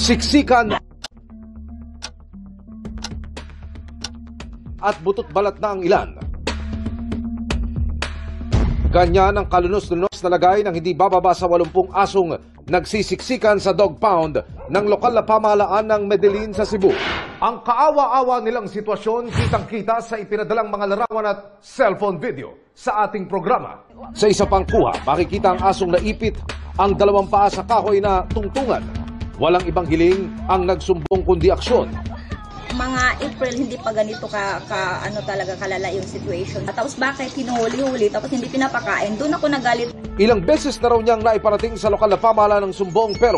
Siksikan at butot balat na ang ilan. Ganyan ang kalunos-lunos na lagay ng hindi bababa sa 80 asong nagsisiksikan sa dog pound ng lokal na pamahalaan ng Medellin sa Cebu. Ang kaawa-awa nilang sitwasyon kitang-kita sa ipinadalang mga larawan at cellphone video sa ating programa. Sa isa pang kuha, makikita ang asong naipit ang 2 paa sa kahoy na tungtungan. Walang ibang hiling ang nagsumbong kundi aksyon. Mga April, hindi pa ganito ano talaga kalala yung situation. Tapos bakit hinuhuli-huli tapos hindi pinapakain? Doon ako nagalit. Ilang beses na raw niyang naiparating sa lokal na pamahalaan ng sumbong pero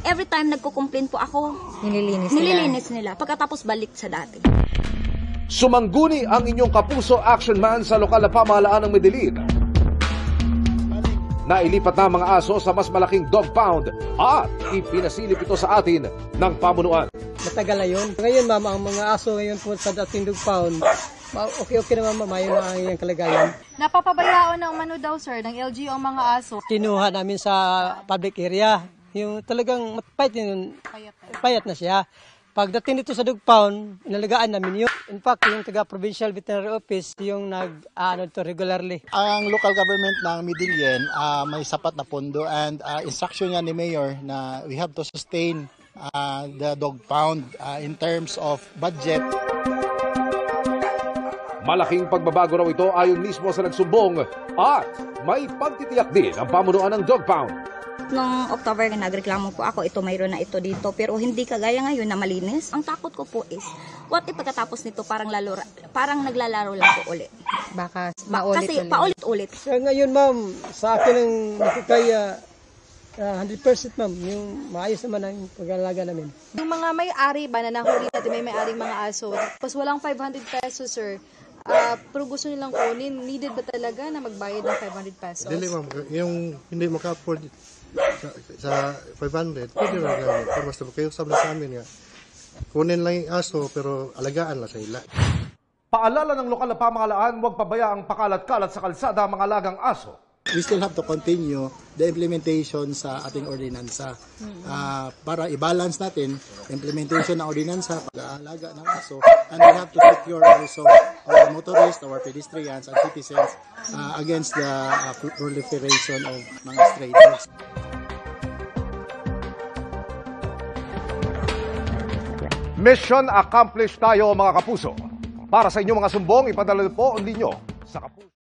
every time nagko-complain po ako, nililinis nila. Pagkatapos balik sa dati. Sumangguni ang inyong kapuso action man sa lokal na pamahalaan ng Medellin. Nailipat na mga aso sa mas malaking dog pound at ipinasilip ito sa atin ng pamunuan. Matagal na yun. Ngayon ma'am, ang mga aso ngayon po sa dating dog pound, okay naman ma'am, mayo na ang iyong kalagayan. Napapabayaan ng mano daw sir, ng LGU ang mga aso. Kinuha namin sa public area, yung talagang payat na siya. Pagdating dito sa dog pound, inalagaan namin yun. In fact, yung taga-provincial veterinary office, yung nag-ano to regularly. Ang local government ng Medellin may sapat na pondo and instruction niya ni Mayor na we have to sustain the dog pound in terms of budget. Malaking pagbabago raw ito ayon mismo sa nagsumbong at may pagtitiyak din ang pamunuan ng dog pound. Noong October, nagreklamo po ako, ito mayroon na ito dito, pero hindi kagaya ngayon na malinis. Ang takot ko po is, what if pagkatapos nito parang naglalaro lang po ulit. Baka Kasi paulit-ulit. So, ngayon ma'am, sa akin ang nakikaya 100% ma'am, yung maayos naman ang pag-alaga namin. Yung mga may-ari ba na nahuli natin, may may-aring mga aso, tapos walang 500 pesos sir, pero gusto nilang kunin, needed ba talaga na magbayad ng 500 pesos? Dili ma'am, yung hindi maka-afford sa 500, pwede na gamit. Pero basta kayo sabi sa amin nga, kunin lang yung aso pero alagaan lang sa ila. Paalala ng lokal na pamahalaan, huwag pabayaang pakalat-kalat sa kalsada ang mga alagang aso. We still have to continue the implementation sa ating ordinansa para i-balance natin implementation ng ordinansa, pag-aalaga ng aso, and we have to secure also our motorists, our pedestrians and citizens against the proliferation of mga stray dogs. Mission accomplished tayo mga kapuso. Para sa inyong mga sumbong, ipadala po ang ninyo sa kapuso.